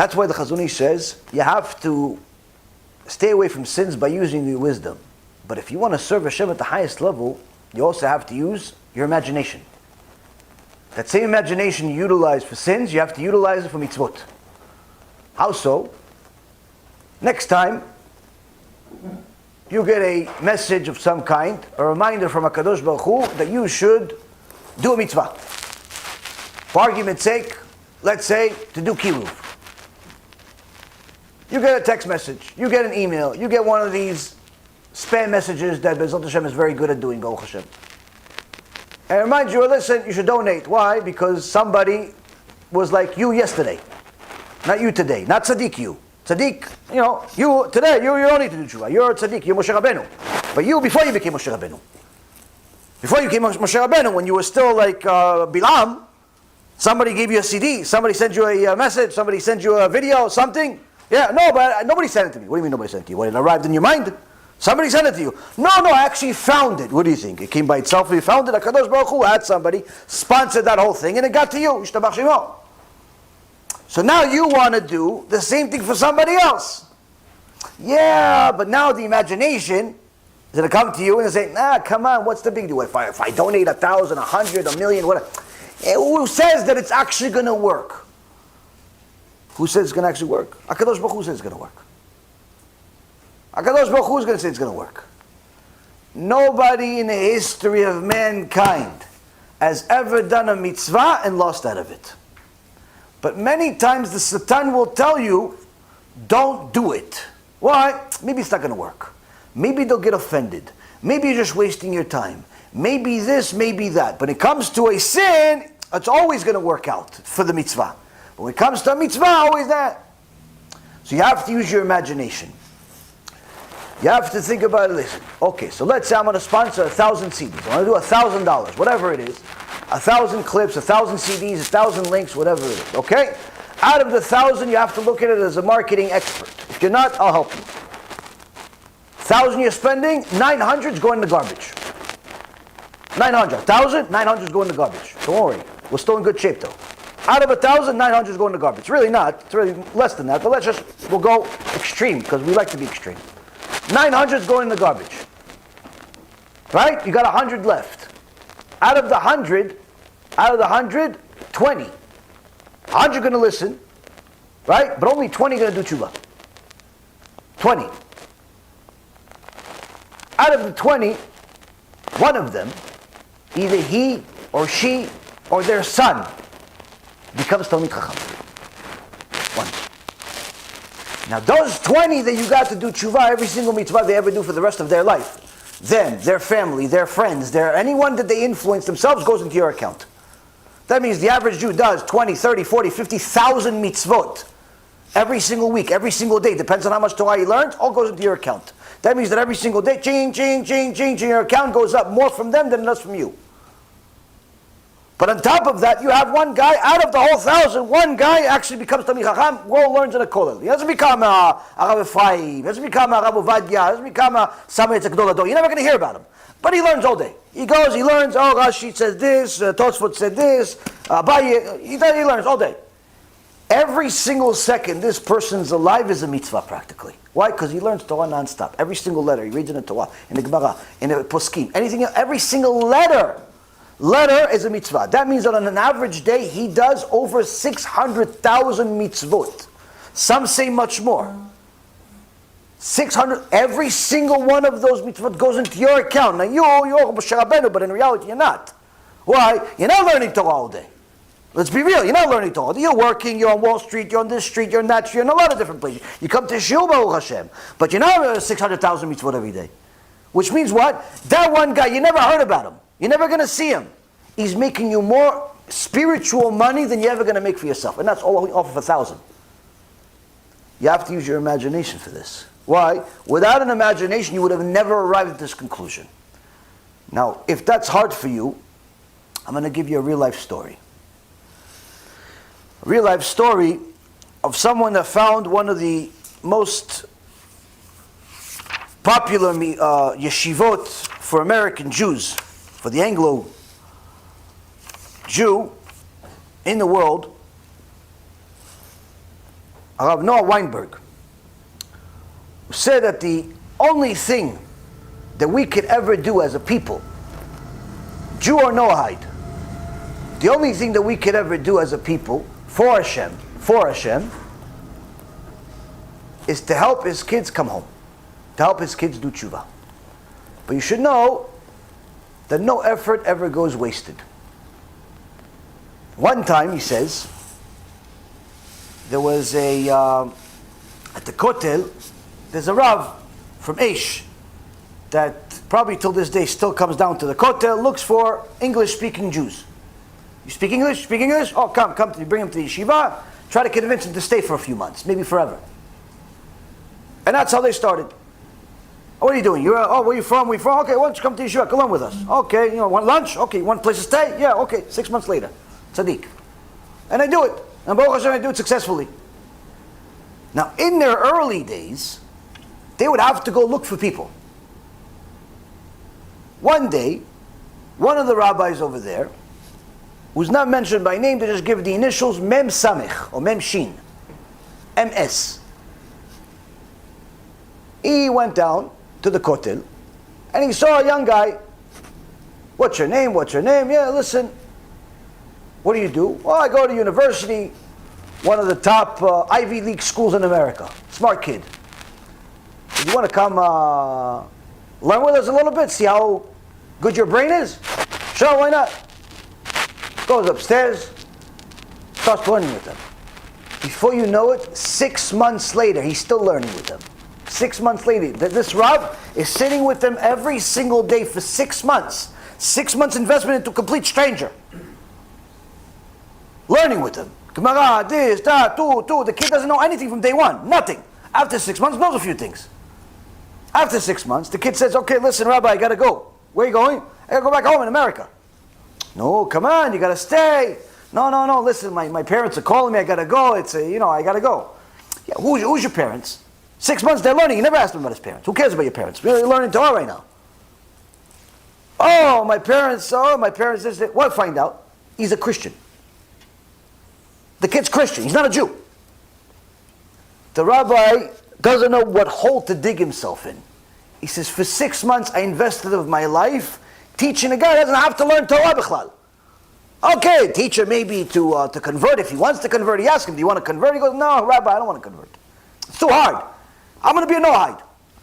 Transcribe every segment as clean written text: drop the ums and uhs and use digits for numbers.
That's why the Chazon Ish says you have to stay away from sins by using your wisdom. But if you want to serve Hashem at the highest level, you also have to use your imagination. That same imagination you utilize for sins, you have to utilize it for mitzvot. How so? Next time you get a message of some kind, a reminder from HaKadosh Baruch Hu that you should do a mitzvah. For argument's sake, let's say to do Kiruv. You get a text message, you get an email, you get one of these spam messages that Bezrat Hashem is very good at doing, Baruch Hashem. And it reminds you, listen, you should donate. Why? Because somebody was like you yesterday. Not you today. Not tzaddik you. Tzaddik, you today, you don't need to do tshuva. You're a tzaddik, you're Moshe Rabbeinu. But you, before you became Moshe Rabbeinu. Before you became Moshe Rabbeinu, when you were still like Bilam, somebody gave you a CD, somebody sent you a message, somebody sent you a video, something. Yeah, no, but nobody sent it to me. What do you mean nobody sent it to you? What, it arrived in your mind? Somebody sent it to you. No, I actually found it. What do you think? It came by itself. You found it. HaKadosh Baruch Hu had somebody sponsored that whole thing, and it got to you. Yishtabach Shemo. So now you want to do the same thing for somebody else. Yeah, but now the imagination is going to come to you and say, come on, what's the big deal? If I donate 1,000, 100, 1,000,000, whatever. Who says that it's actually going to work? Who says it's going to actually work? HaKadosh Baruch Hu says it's going to work. HaKadosh Baruch Hu is going to say it's going to work. Nobody in the history of mankind has ever done a mitzvah and lost out of it. But many times the Satan will tell you, don't do it. Why? Maybe it's not going to work. Maybe they'll get offended. Maybe you're just wasting your time. Maybe this, maybe that. But when it comes to a sin, it's always going to work out for the mitzvah. But when it comes to a mitzvah, always that. So you have to use your imagination. You have to think about it. Listen, okay, so let's say I'm going to sponsor 1,000 CDs. I'm going to do $1,000, whatever it is. 1,000 clips, 1,000 CDs, 1,000 links, whatever it is. Okay? Out of the 1,000, you have to look at it as a marketing expert. If you're not, I'll help you. 1,000 you're spending, 900 is going in the garbage. 900. 1,000, 900 is going in the garbage. Don't worry. We're still in good shape though. Out of 1,000, 900 is going in the garbage. It's really not. It's really less than that. But we'll go extreme because we like to be extreme. 900 is going in the garbage. Right? You got 100 left. Out of the 100, 20. 100 going to listen, right? But only 20 going to do tshuva. 20. Out of the 20, one of them, either he or she or their son, becomes Talmid Chacham. One. Now those 20 that you got to do tshuva, every single mitzvah they ever do for the rest of their life, them, their family, their friends, anyone that they influence themselves goes into your account. That means the average Jew does 20, 30, 40, 50,000 mitzvot every single week, every single day. Depends on how much Torah he learns, all goes into your account. That means that every single day, ching, your account goes up more from them than it does from you. But on top of that, you have one guy, out of the whole 1,000, one guy actually becomes Talmid Chacham, all learns in a kollel. He doesn't become a Rav Ephraim, he doesn't become a Rav Ovadia, he doesn't become a Sameh Tzedek. You're never going to hear about him. But he learns all day. He goes, he learns, Rashi says this, Tosfot said this, Abaye, he learns all day. Every single second this person's alive is a mitzvah practically. Why? Because he learns Torah non-stop. Every single letter, he reads in the Torah, in the Gemara, in the Poskim, anything else, every single letter is a mitzvah. That means that on an average day, he does over 600,000 mitzvot. Some say much more. 600, every single one of those mitzvot goes into your account. Now you're Moshe Rabbeinu, but in reality you're not. Why? You're not learning Torah all day. Let's be real, you're not learning Torah. You're working, you're on Wall Street, you're on this street, you're on that street, you're in a lot of different places. You come to Shul, Baruch Hashem, but you're not 600,000 mitzvot every day. Which means what? That one guy, you never heard about him. You're never going to see him. He's making you more spiritual money than you're ever going to make for yourself. And that's all off of 1,000. You have to use your imagination for this. Why? Without an imagination, you would have never arrived at this conclusion. Now, if that's hard for you, I'm going to give you a real life story. A real life story of someone that found one of the most popular yeshivot for American Jews, for the Anglo Jew in the world, Rav Noah Weinberg, who said that the only thing that we could ever do as a people, Jew or Noahide, the only thing that we could ever do as a people for Hashem, is to help his kids come home, to help his kids do tshuva. But you should know that no effort ever goes wasted. One time, he says, there was at the Kotel, there's a Rav from Aish that probably till this day still comes down to the Kotel, looks for English-speaking Jews. You speak English? Speak English? Oh, come, you bring him to the yeshiva, try to convince him to stay for a few months, maybe forever. And that's how they started. Oh, what are you doing? Where are you from? Where are you from? Okay, why don't you come to yeshiva? Come learn with us. Okay, want lunch? Okay, want a place to stay? Yeah, okay. 6 months later, tzaddik. And I do it. And Baruch Hashem, I do it successfully. Now, in their early days, they would have to go look for people. One day, one of the rabbis over there, who's not mentioned by name, they just give the initials Mem Samech, or Mem Shin, MS. He went down to the Kotel, and he saw a young guy. What's your name? What's your name? Yeah, listen. What do you do? Well, I go to university, one of the top Ivy League schools in America. Smart kid. You want to come learn with us a little bit, see how good your brain is? Sure, why not? Goes upstairs, starts learning with them. Before you know it, 6 months later, he's still learning with them. 6 months later, this Rav is sitting with them every single day for 6 months. 6 months investment into a complete stranger. Learning with them. Gemara, this, that, tu. The kid doesn't know anything from day one. Nothing. After 6 months, knows a few things. After 6 months, the kid says, okay, listen, Rabbi, I got to go. Where are you going? I got to go back home in America. No, come on, you got to stay. No, listen, my parents are calling me, I got to go. I got to go. Yeah, who's your parents? 6 months they're learning. You never asked them about his parents. Who cares about your parents? You're learning Torah right now. Oh, my parents, this. What? Find out. He's a Christian. The kid's Christian. He's not a Jew. The rabbi doesn't know what hole to dig himself in. He says, for 6 months I invested of my life teaching a guy who doesn't have to learn Torah b'chlal. Okay, teacher maybe to convert. If he wants to convert, he asks him, do you want to convert? He goes, no, Rabbi, I don't want to convert. It's too hard. I'm going to be a Noahide.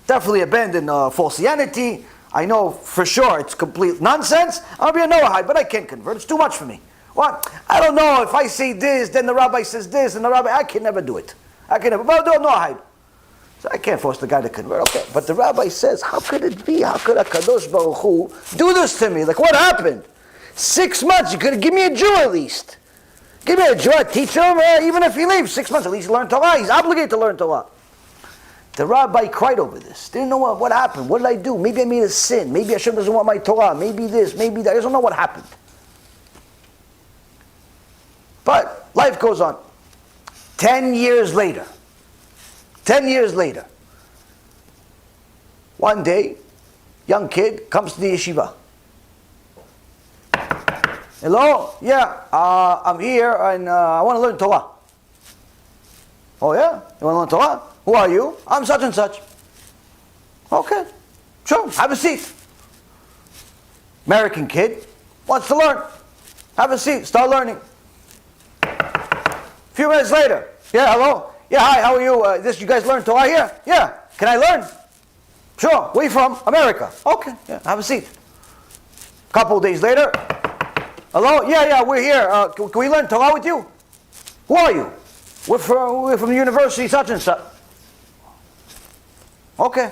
Definitely abandon falsianity. I know for sure it's complete nonsense. I'm going to be a Noahide, but I can't convert. It's too much for me. What? I don't know. If I say this, then the rabbi says this, and the rabbi, I can never do it. I can never. But I'll do a Noahide. So I can't force the guy to convert. Okay, but the rabbi says, how could it be? How could HaKadosh Baruch Hu do this to me? Like, what happened? 6 months, you could give me a Jew at least. Give me a Jew, teach him, even if he leaves 6 months, at least he learned Torah. He's obligated to learn Torah. The rabbi cried over this. Didn't know what happened. What did I do? Maybe I made a sin. Maybe Hashem doesn't want my Torah. Maybe this, maybe that. I don't know what happened. But life goes on. 10 years later, one day, young kid comes to the yeshiva. Hello? Yeah, I'm here and I want to learn Torah. Oh yeah? You want to learn Torah? Who are you? I'm such and such. Okay, sure, have a seat. American kid wants to learn. Have a seat, start learning. A few minutes later, yeah, hello? Yeah, hi, how are you? You guys learn Torah here? Yeah, can I learn? Sure, where you from? America. Okay, yeah, have a seat. A couple days later, hello? Yeah, we're here. Can we learn Torah with you? Who are you? We're from the university such and such. Okay.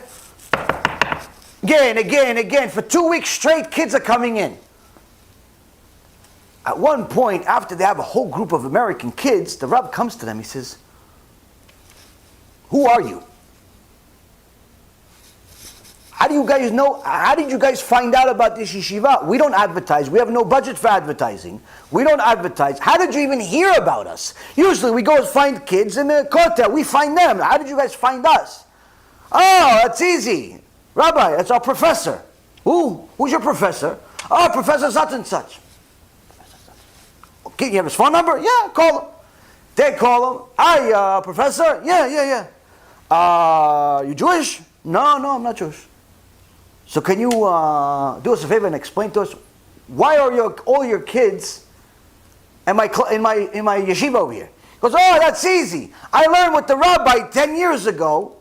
Again. For 2 weeks straight, kids are coming in. At one point, after they have a whole group of American kids, the Rav comes to them, he says, who are you? How do you guys know? How did you guys find out about this yeshiva? We don't advertise. We have no budget for advertising. We don't advertise. How did you even hear about us? Usually we go and find kids in the kotel. We find them. How did you guys find us? Oh, that's easy. Rabbi, that's our professor. Who? Who's your professor? Oh, Professor such and such. Okay, you have his phone number? Yeah, call him. They call him, hi, professor? Yeah. You Jewish? No, I'm not Jewish. So can you do us a favor and explain to us, why are all your kids in my yeshiva over here? He goes, oh, that's easy. I learned with the rabbi 10 years ago,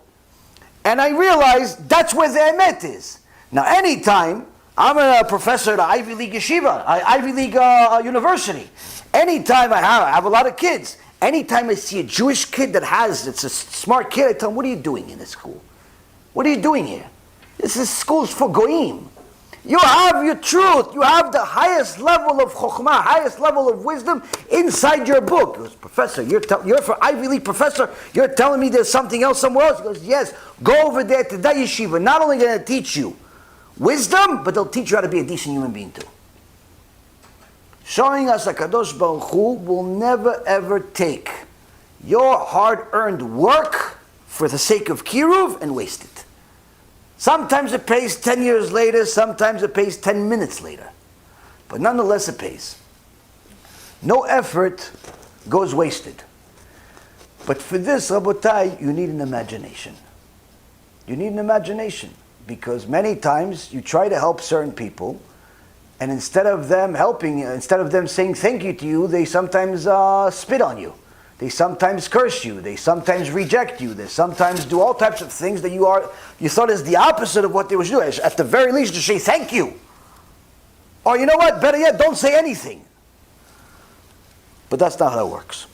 and I realized that's where the emet is. Now, anytime I'm a professor at Ivy League yeshiva, Ivy League university, anytime I have a lot of kids, anytime I see a Jewish kid it's a smart kid, I tell him, what are you doing in this school? What are you doing here? This is schools for goyim. You have your truth. You have the highest level of chokhmah, highest level of wisdom inside your book. He goes, professor, you're for Ivy League professor. You're telling me there's something else somewhere else? He goes, yes. Go over there to that yeshiva. Not only going to teach you wisdom, but they'll teach you how to be a decent human being too. Showing us that Kadosh Baruch Hu will never ever take your hard-earned work for the sake of Kiruv and waste it. Sometimes it pays 10 years later, sometimes it pays 10 minutes later. But nonetheless it pays. No effort goes wasted. But for this, Rabotai, you need an imagination. You need an imagination. Because many times you try to help certain people, and instead of them helping you, instead of them saying thank you to you, they sometimes spit on you. They sometimes curse you. They sometimes reject you. They sometimes do all types of things that you thought is the opposite of what they were doing. At the very least, just say thank you. Or you know what? Better yet, don't say anything. But that's not how it works.